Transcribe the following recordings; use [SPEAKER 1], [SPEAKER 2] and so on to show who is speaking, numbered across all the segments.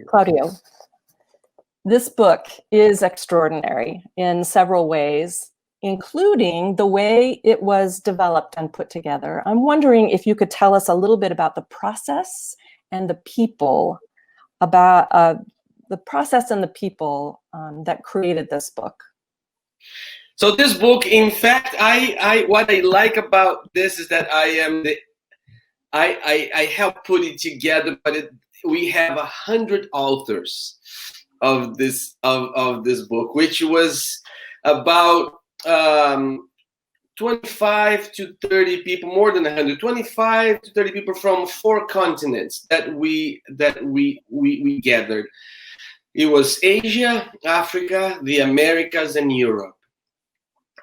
[SPEAKER 1] Claudio, this book is extraordinary in several ways, including the way it was developed and put together. I'm wondering if you could tell us a little bit about the process and the people, about the process and the people that created this book.
[SPEAKER 2] So this book, in fact, what I like about this is that I helped put it together, but we have 100 authors of this book, which was about 25 to 30 people, more than 100, 25 to 30 people from 4 continents that we gathered. It was Asia, Africa, the Americas, and Europe.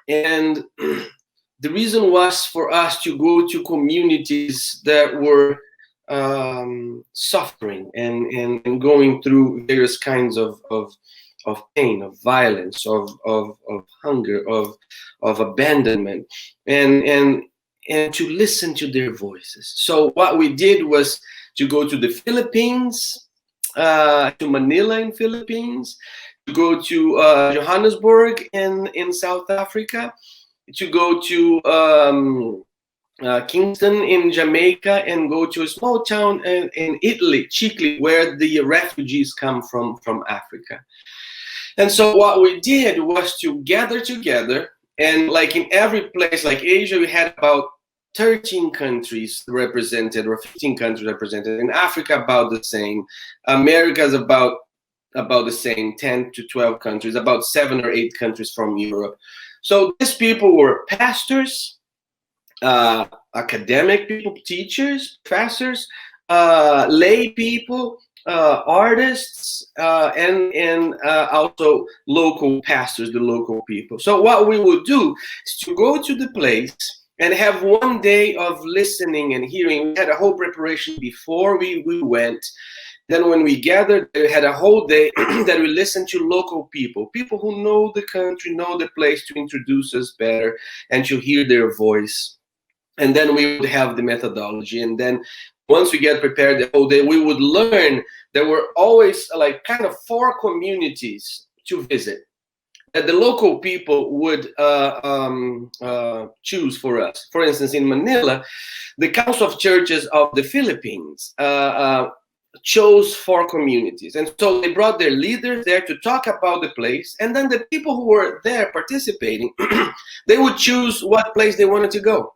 [SPEAKER 2] And the reason was for us to go to communities that were suffering and going through various kinds of pain, of violence, of hunger, of abandonment, and to listen to their voices. So what we did was to go to the Philippines, to Manila in Philippines, to go to Johannesburg in South Africa, to go to Kingston in Jamaica, and go to a small town in Italy, Chicli, where the refugees come from Africa. And so what we did was to gather together, and like in every place, like Asia, we had about 13 countries represented, or 15 countries represented. In Africa, about the same. America's about the same, 10 to 12 countries, about 7 or 8 countries from Europe. So these people were pastors, academic people, teachers, professors, lay people, artists, and also local pastors, the local people. So what we would do is to go to the place and have one day of listening and hearing. We had a whole preparation before we went. Then when we gathered, we had a whole day that we listened to local people who know the country, know the place, to introduce us better and to hear their voice. And then we would have the methodology. And then once we get prepared the whole day, we would learn there were always like kind of 4 communities to visit that the local people would choose for us. For instance, in Manila, the Council of Churches of the Philippines chose 4 communities. And so they brought their leaders there to talk about the place. And then the people who were there participating, they would choose what place they wanted to go.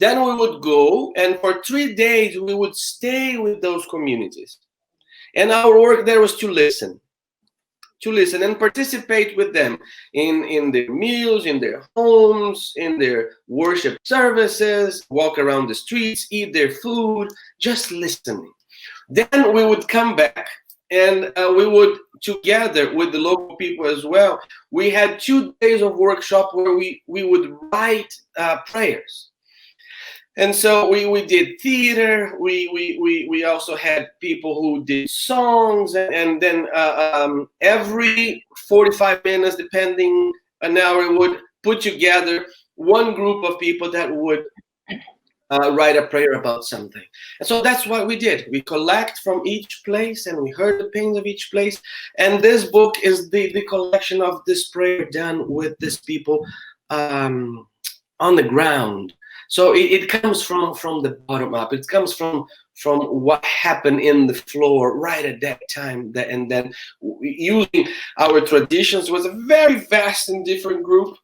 [SPEAKER 2] Then we would go, and for 3 days, we would stay with those communities. And our work there was to listen and participate with them in their meals, in their homes, in their worship services, walk around the streets, eat their food, just listening. Then we would come back, and we would, together with the local people as well, we had 2 days of workshop where we would write prayers. And so we did theater. We also had people who did songs, and then every 45 minutes, depending an hour, we would put together one group of people that would write a prayer about something. And so that's what we did. We collect from each place, and we heard the pains of each place. And this book is the collection of this prayer done with these people on the ground. So it comes from the bottom up. It comes from what happened in the floor right at that time. And then using our traditions, was a very vast and different group.